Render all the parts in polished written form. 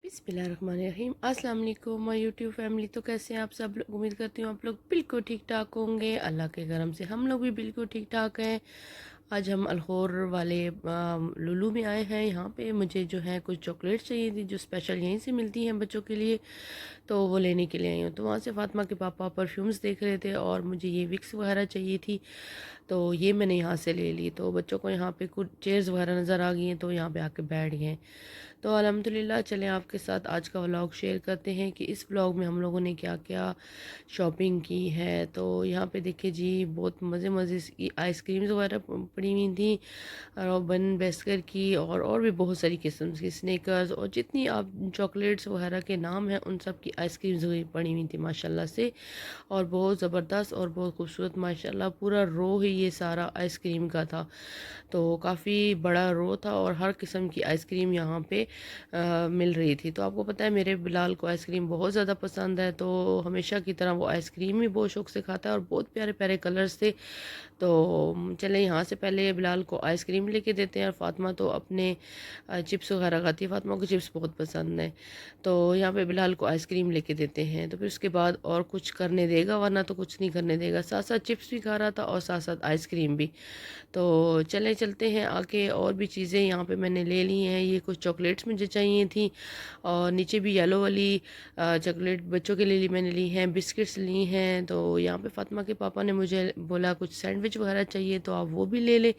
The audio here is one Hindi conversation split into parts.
बिस्मिल्लाहिर्रहमानिर्रहीम। अस्सलाम वालेकुम माय यूट्यूब फैमिली। तो कैसे हैं आप सब लोग? उम्मीद करती हूँ आप लोग बिल्कुल ठीक ठाक होंगे। अल्लाह के करम से हम लोग भी बिल्कुल ठीक ठाक हैं। आज हम अल्होर वाले लुलु में आए हैं। यहाँ पे मुझे जो है कुछ चॉकलेट्स चाहिए थी जो स्पेशल यहीं से मिलती हैं बच्चों के लिए, तो वो लेने के लिए आई हूँ। तो वहाँ से फातिमा के पापा परफ्यूम्स देख रहे थे और मुझे ये विक्स वगैरह चाहिए थी, तो ये मैंने यहाँ से ले ली। तो बच्चों को यहाँ पे कुछ चेयर्स वगैरह नज़र आ गई हैं तो यहाँ पे आके बैठ गए हैं। तो अल्हम्दुलिल्लाह चलें आपके साथ आज का व्लॉग शेयर करते हैं कि इस व्लॉग में हम लोगों ने क्या क्या शॉपिंग की है। तो यहाँ पे देखिए जी, बहुत मज़े मज़े की आइसक्रीम्स वगैरह पड़ी हुई थी, रोबन बेस्कर की और भी बहुत सारी किस्म की स्नेकर्स और जितनी आप चॉकलेट्स वगैरह के नाम हैं उन सब की आइसक्रीम्स पड़ी हुई थी माशाल्लाह से। और बहुत ज़बरदस्त और बहुत खूबसूरत माशाल्लाह, पूरा रो ही ये सारा आइसक्रीम का था। तो काफ़ी बड़ा रो था और हर किस्म की आइसक्रीम यहाँ पे मिल रही थी। तो आपको पता है मेरे बिलाल को आइसक्रीम बहुत ज़्यादा पसंद है, तो हमेशा की तरह वो आइसक्रीम भी बहुत शौक़ से खाता है और बहुत प्यारे प्यारे कलर्स थे। तो चले यहाँ से पहले बिलाल को आइसक्रीम लेके देते हैं। और फातिमा तो अपने चिप्स वगैरह खाती है, फातिमा को चिप्स बहुत पसंद है। तो यहाँ पे बिलाल को आइसक्रीम लेके देते हैं, तो फिर उसके बाद और कुछ करने देगा, वरना तो कुछ नहीं करने देगा। साथ साथ चिप्स भी खा रहा था और साथ साथ आइसक्रीम भी। तो चलते हैं आगे। और भी चीज़ें यहाँ पे मैंने ले ली हैं। ये कुछ चॉकलेट्स मुझे चाहिए थी और नीचे भी येलो वाली चॉकलेट बच्चों के लिए मैंने ली हैं, बिस्किट्स ली हैं। तो यहाँ पे फातिमा के पापा ने मुझे बोला कुछ सैंडविच वगैरह चाहिए तो आप वो भी ले लें।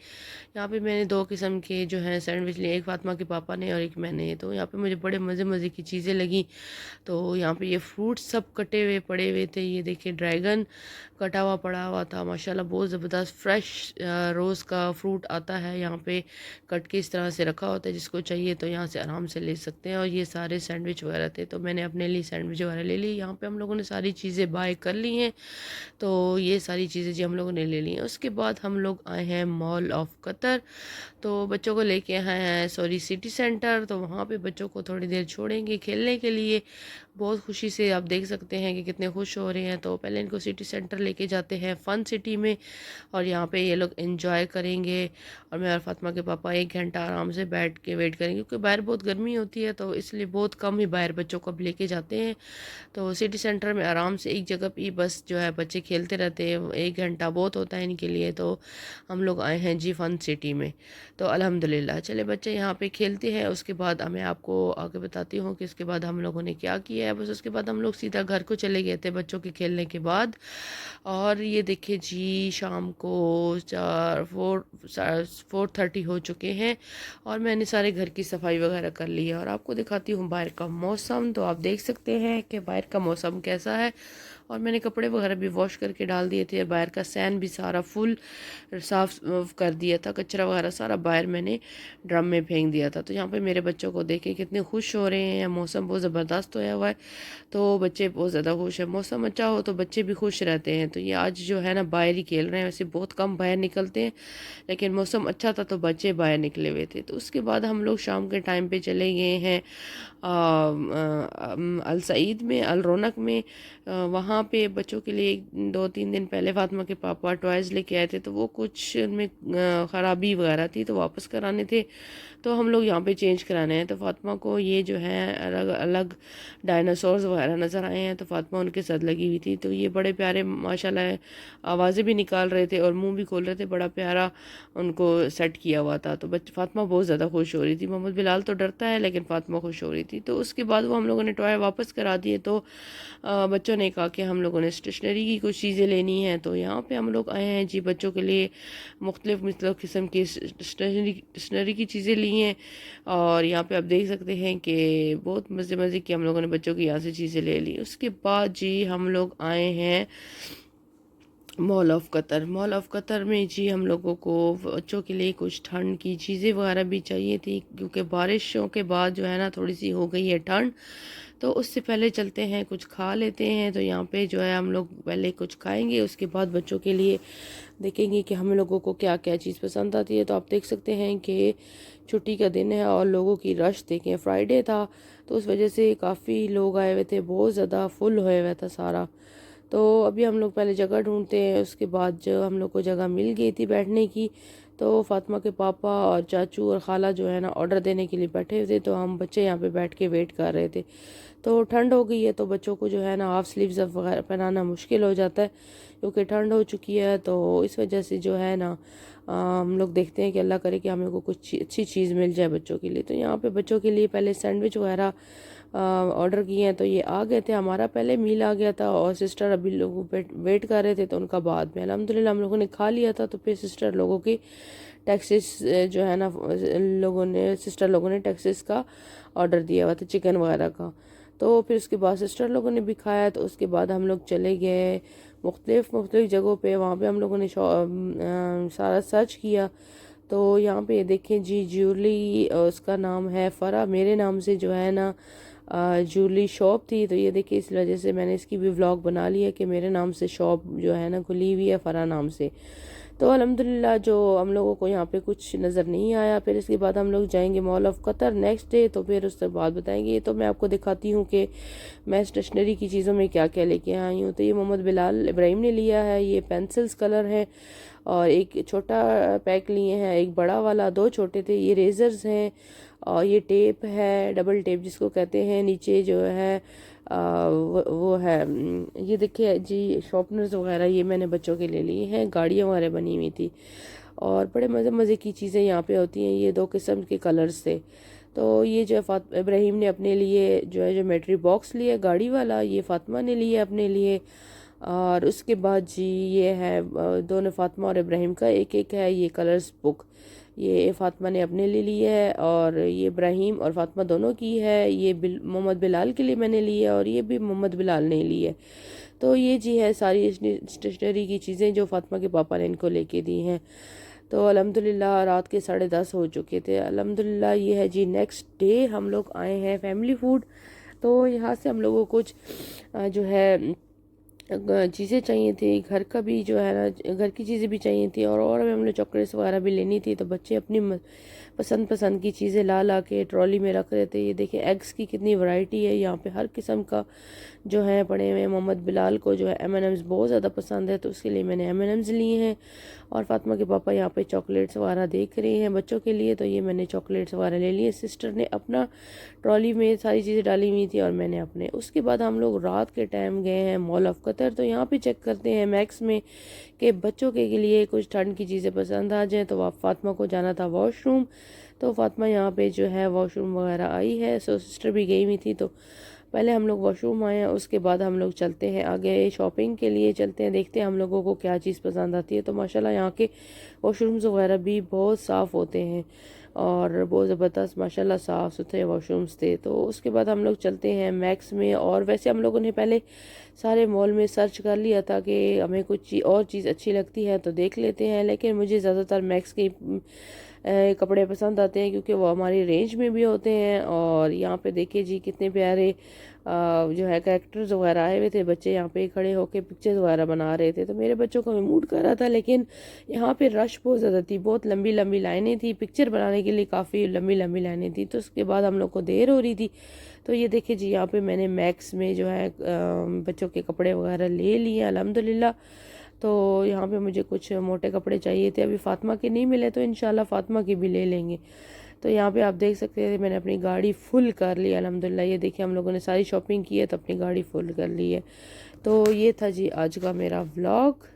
यहाँ पे मैंने दो किस्म के जो हैं सैंडविच लिए, एक फातिमा के पापा ने और एक मैंने। तो यहाँ पे मुझे बड़े मज़े मज़े की चीज़ें लगी। तो यहाँ पे ये फ्रूट्स सब कटे हुए पड़े हुए थे। ये देखिए ड्रैगन कटा हुआ पड़ा हुआ था माशाल्लाह, बहुत ज़बरदस्त फ्रेश रोज़ का फ्रूट आता है यहाँ पे, कट के इस तरह से रखा होता है। जिसको चाहिए तो यहाँ से आराम से ले सकते हैं। और ये सारे सैंडविच वगैरह थे तो मैंने अपने लिए सैंडविच वगैरह ले ली। यहाँ पे हम लोगों ने सारी चीज़ें बाय कर ली हैं। तो ये सारी चीज़ें जी हम लोगों ने ले ली हैं। उसके बाद हम लोग आए हैं मॉल ऑफ कतर। तो बच्चों को लेके आए हैं सिटी सेंटर। तो वहाँ पे बच्चों को थोड़ी देर छोड़ेंगे खेलने के लिए। बहुत खुशी से आप देख सकते हैं कि कितने खुश हो रहे हैं। तो पहले इनको सिटी सेंटर लेके जाते हैं फ़न सिटी में और यहाँ पे ये लोग एंजॉय करेंगे। और मैं और फातिमा के पापा 1 घंटा आराम से बैठ के वेट करेंगे, क्योंकि बाहर बहुत गर्मी होती है तो इसलिए बहुत कम ही बाहर बच्चों को अब लेके जाते हैं। तो सिटी सेंटर में आराम से एक जगह पे बस जो है बच्चे खेलते रहते हैं, 1 घंटा बहुत होता है इनके लिए। तो हम लोग आए हैं जी फ़न सिटी में। तो अल्हम्दुलिल्लाह चले बच्चे यहाँ पे खेलते हैं। उसके बाद मैं आपको आगे बताती हूँ कि उसके बाद हम लोगों ने क्या किया है। बस उसके बाद हम लोग सीधा घर को चले गए थे बच्चों के खेलने के बाद। और ये देखिए जी, शाम को 4:30 हो चुके हैं और मैंने सारे घर की सफाई वगैरह कर ली है। और आपको दिखाती हूँ बाहर का मौसम। तो आप देख सकते हैं कि बाहर का मौसम कैसा है। और मैंने कपड़े वगैरह भी वॉश करके डाल दिए थे। बाहर का सैन भी सारा फुल साफ़ कर दिया था, कचरा वगैरह सारा बाहर मैंने ड्रम में फेंक दिया था। तो यहाँ पे मेरे बच्चों को देखे कितने खुश हो रहे हैं। मौसम बहुत ज़बरदस्त होया हुआ है तो बच्चे बहुत ज़्यादा खुश हैं। मौसम अच्छा हो तो बच्चे भी खुश रहते हैं। तो ये आज जो है ना बाहर ही खेल रहे हैं। वैसे बहुत कम बाहर निकलते हैं, लेकिन मौसम अच्छा था तो बच्चे बाहर निकले हुए थे। तो उसके बाद हम लोग शाम के टाइम पे चले गए हैं अल सईद में, अल रौनक में। वहाँ पे बच्चों के लिए 2-3 दिन पहले फातिमा के पापा टॉयज़ लेके आए थे, तो वो कुछ उनमें ख़राबी वगैरह थी तो वापस कराने थे। तो हम लोग यहाँ पे चेंज कराने हैं। तो फातिमा को ये जो है अलग अलग डायनासोर्स वगैरह नज़र आए हैं तो फातिमा उनके साथ लगी हुई थी। तो ये बड़े प्यारे माशाल्लाह आवाज़ें भी निकाल रहे थे और मुंह भी खोल रहे थे, बड़ा प्यारा उनको सेट किया हुआ था। तो फातिमा बहुत ज़्यादा खुश हो रही थी। मोहम्मद बिलाल तो डरता है लेकिन फातिमा खुश हो रही थी। तो उसके बाद वो हम लोगों ने टॉय वापस करा दिए। तो बच्चों ने कहा कि हम लोगों ने स्टेशनरी की कुछ चीज़ें लेनी हैं। तो यहाँ पे हम लोग आए हैं जी बच्चों के लिए मुख्तलिफ़ मतलब किस्म की स्टेशनरी की चीज़ें ली हैं। और यहाँ पे आप देख सकते हैं कि बहुत मज़े मज़े की हम लोगों ने बच्चों की यहाँ से चीज़ें ले ली। उसके बाद जी हम लोग आए हैं mall of Qatar. Mall of Qatar में जी हम लोगों को बच्चों के लिए कुछ ठंड की चीज़ें वगैरह भी चाहिए थी, क्योंकि बारिशों के बाद जो है ना थोड़ी सी हो गई है ठंड। तो उससे पहले चलते हैं कुछ खा लेते हैं। तो यहाँ पे जो है हम लोग पहले कुछ खाएंगे, उसके बाद बच्चों के लिए देखेंगे कि हम लोगों को क्या क्या चीज़ पसंद आती है। तो आप देख सकते हैं कि छुट्टी का दिन है और लोगों की रश देखें, फ्राइडे था तो उस वजह से काफ़ी लोग आए हुए थे, बहुत ज़्यादा फुल हुए हुआ था सारा। तो अभी हम लोग पहले जगह ढूंढते हैं, उसके बाद जो हम लोग को जगह मिल गई थी बैठने की तो फ़ातिमा के पापा और चाचू और ख़ाला जो है ना ऑर्डर देने के लिए बैठे हुए थे, तो हम बच्चे यहाँ पे बैठ के वेट कर रहे थे। तो ठंड हो गई है तो बच्चों को जो है ना हाफ़ स्लीव्स वगैरह पहनाना मुश्किल हो जाता है, क्योंकि ठंड हो चुकी है। तो इस वजह से जो है ना हम लोग देखते हैं कि अल्लाह करे कि हमें को कुछ अच्छी चीज़ मिल जाए बच्चों के लिए। तो यहाँ पे बच्चों के लिए पहले सैंडविच वगैरह ऑर्डर किए हैं, तो ये आ गए थे। हमारा पहले मील आ गया था और सिस्टर अभी लोगों पे वेट कर रहे थे, तो उनका बाद में अल्हम्दुलिल्लाह हम लोगों ने खा लिया था। तो फिर सिस्टर लोगों की टैक्सिस जो है ना सिस्टर लोगों ने टैक्सिस का ऑर्डर दिया हुआ था चिकन वगैरह का। तो फिर उसके बाद सिस्टर लोगों ने भी खाया। तो उसके बाद हम लोग चले गए मुख्तलिफ़ जगहों पे। वहाँ पे हम लोगों ने सारा सर्च किया। तो यहाँ पे देखें जी, ज्वेलरी उसका नाम है फ़रा, मेरे नाम से जो है ना ज्वेलरी शॉप थी। तो ये देखिए, इस वजह से मैंने इसकी भी व्लॉग बना लिया कि मेरे नाम से शॉप जो है ना खुली हुई है फ़रा नाम से। तो अल्हम्दुलिल्लाह जो हम लोगों को यहाँ पे कुछ नज़र नहीं आया। फिर इसके बाद हम लोग जाएंगे mall of Qatar next day, तो फिर उसके बाद बताएंगे। ये तो मैं आपको दिखाती हूँ कि मैं स्टेशनरी की चीज़ों में क्या क्या लेके आई हूँ। तो ये मोहम्मद बिलाल इब्राहिम ने लिया है, ये पेंसिल्स कलर है, और एक छोटा पैक लिए हैं, एक बड़ा वाला, दो छोटे थे। ये रेजर्स हैं, और ये टेप है, डबल टेप जिसको कहते हैं। नीचे जो है वो है ये देखिए जी, शॉर्पनर्स वगैरह ये मैंने बच्चों के ले लिए हैं। गाड़ियाँ वगैरह बनी हुई थी, और बड़े मज़े मज़े की चीज़ें यहाँ पे होती हैं। ये दो किस्म के कलर्स थे। तो ये जो है इब्राहिम ने अपने लिए जो है ज्योमेट्री बॉक्स लिया गाड़ी वाला, ये फ़ातिमा ने लिया अपने लिए। और उसके बाद जी ये है दोनों फ़ातिमा और इब्राहिम का एक एक है ये कलर्स बुक। ये फ़ातिमा ने अपने लिए ली है, और ये इब्राहिम और फ़ातिमा दोनों की है। ये मोहम्मद बिलाल के लिए मैंने ली है, और ये भी मोहम्मद बिलाल ने ली है। तो ये जी है सारी स्टेशनरी की चीज़ें जो फ़ातिमा के पापा ने इनको लेके दी हैं। तो अल्हम्दुलिल्लाह रात के 10:30 हो चुके थे। अल्हम्दुलिल्लाह ये है जी नेक्स्ट डे हम लोग आए हैं फैमिली फूड। तो यहाँ से हम लोगों को कुछ जो है चीज़ें चाहिए थी, घर का भी जो है ना घर की चीज़ें भी चाहिए थी, और हमें हमने चॉकलेट्स वगैरह भी लेनी थी। तो बच्चे अपनी पसंद पसंद की चीज़ें ला ला के ट्रॉली में रख रहे थे। ये देखिए एग्स की कितनी वैरायटी है यहाँ पे, हर किस्म का जो है पड़े हुए। मोहम्मद बिलाल को जो है M&M's बहुत ज़्यादा पसंद है, तो उसके लिए मैंने M&M's लिए हैं। और फातिमा के पापा यहाँ पे चॉकलेट्स वगैरह देख रहे हैं बच्चों के लिए, तो ये मैंने चॉकलेट्स वगैरह ले लिए। सिस्टर ने अपना ट्रॉली में सारी चीज़ें डाली हुई थी, और मैंने अपने। उसके बाद हम लोग रात के टाइम गए हैं मॉल ऑफ़ कतर। तो यहाँ पे चेक करते हैं मैक्स में कि बच्चों के लिए कुछ ठंड की चीज़ें पसंद आ जाएँ। तो फातिमा को जाना था वॉशरूम, तो फातिमा यहाँ पे जो है वॉशरूम वगैरह आई है। सो सिस्टर भी गई हुई थी, तो पहले हम लोग वॉशरूम आए हैं, उसके बाद हम लोग चलते हैं आगे शॉपिंग के लिए। चलते हैं, देखते हैं हम लोगों को क्या चीज़ पसंद आती है। तो माशाल्लाह यहाँ के वॉशरूम्स वगैरह भी बहुत साफ़ होते हैं, और बहुत ज़बरदस्त माशाल्लाह साफ़ सुथरे वॉशरूम्स थे। तो उसके बाद हम लोग चलते हैं मैक्स में। और वैसे हम लोगों ने पहले सारे मॉल में सर्च कर लिया था कि हमें कुछ और चीज़ अच्छी लगती है तो देख लेते हैं, लेकिन मुझे ज़्यादातर मैक्स के कपड़े पसंद आते हैं, क्योंकि वो हमारी रेंज में भी होते हैं। और यहाँ पे देखिए जी कितने प्यारे जो है कैरेक्टर्स वगैरह आए हुए थे। बच्चे यहाँ पे खड़े होके पिक्चर्स वगैरह बना रहे थे, तो मेरे बच्चों का भी मूड कर रहा था। लेकिन यहाँ पे रश बहुत ज़्यादा थी, बहुत लंबी लंबी लाइनें थी, पिक्चर बनाने के लिए काफ़ी लंबी लंबी लाइनें थी। तो उसके बाद हम लोग को देर हो रही थी। तो ये देखिए जी यहाँ पे मैंने मैक्स में जो है बच्चों के कपड़े वगैरह ले लिए अल्हम्दुलिल्लाह। तो यहाँ पे मुझे कुछ मोटे कपड़े चाहिए थे, अभी फातिमा के नहीं मिले, तो इंशाल्लाह फातिमा की भी ले लेंगे। तो यहाँ पे आप देख सकते थे मैंने अपनी गाड़ी फुल कर ली अल्हम्दुलिल्लाह। ये देखिए हम लोगों ने सारी शॉपिंग की है, तो अपनी गाड़ी फुल कर ली है। तो ये था जी आज का मेरा व्लॉग।